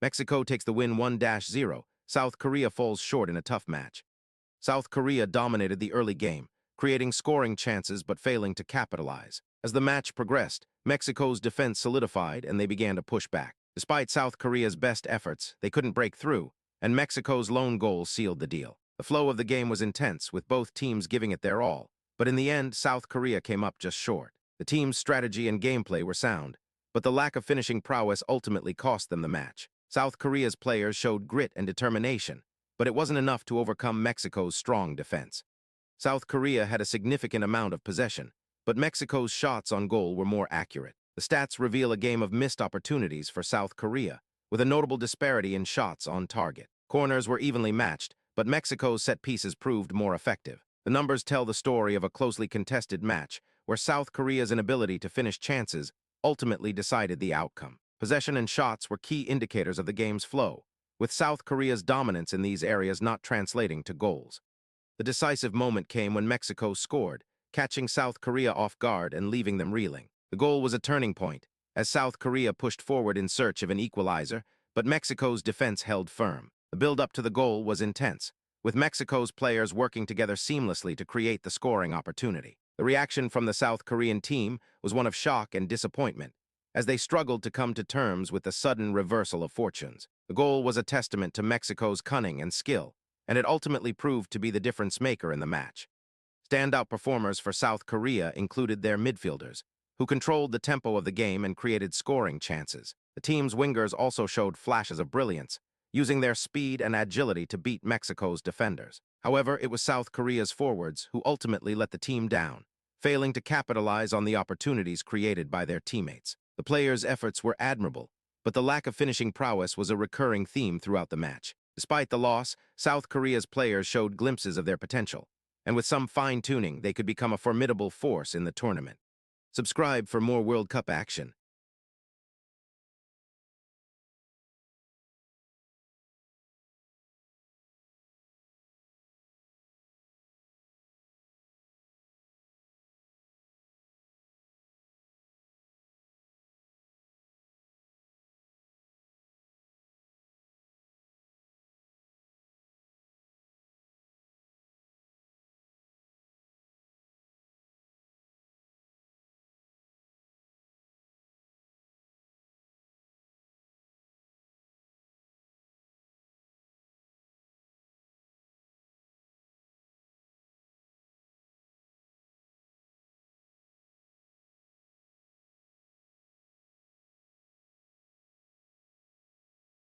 Mexico takes the win 1-0. South Korea falls short in a tough match. South Korea dominated the early game, creating scoring chances but failing to capitalize. As the match progressed, Mexico's defense solidified and they began to push back. Despite South Korea's best efforts, they couldn't break through, and Mexico's lone goal sealed the deal. The flow of the game was intense, with both teams giving it their all, but in the end, South Korea came up just short. The team's strategy and gameplay were sound, but the lack of finishing prowess ultimately cost them the match. South Korea's players showed grit and determination, but it wasn't enough to overcome Mexico's strong defense. South Korea had a significant amount of possession, but Mexico's shots on goal were more accurate. The stats reveal a game of missed opportunities for South Korea, with a notable disparity in shots on target. Corners were evenly matched, but Mexico's set pieces proved more effective. The numbers tell the story of a closely contested match, where South Korea's inability to finish chances ultimately decided the outcome. Possession and shots were key indicators of the game's flow, with South Korea's dominance in these areas not translating to goals. The decisive moment came when Mexico scored, catching South Korea off guard and leaving them reeling. The goal was a turning point, as South Korea pushed forward in search of an equalizer, but Mexico's defense held firm. The build-up to the goal was intense, with Mexico's players working together seamlessly to create the scoring opportunity. The reaction from the South Korean team was one of shock and disappointment, as they struggled to come to terms with the sudden reversal of fortunes. The goal was a testament to Mexico's cunning and skill, and it ultimately proved to be the difference maker in the match. Standout performers for South Korea included their midfielders, who controlled the tempo of the game and created scoring chances. The team's wingers also showed flashes of brilliance, using their speed and agility to beat Mexico's defenders. However, it was South Korea's forwards who ultimately let the team down, failing to capitalize on the opportunities created by their teammates. The players' efforts were admirable, but the lack of finishing prowess was a recurring theme throughout the match. Despite the loss, South Korea's players showed glimpses of their potential, and with some fine-tuning, they could become a formidable force in the tournament. Subscribe for more World Cup action.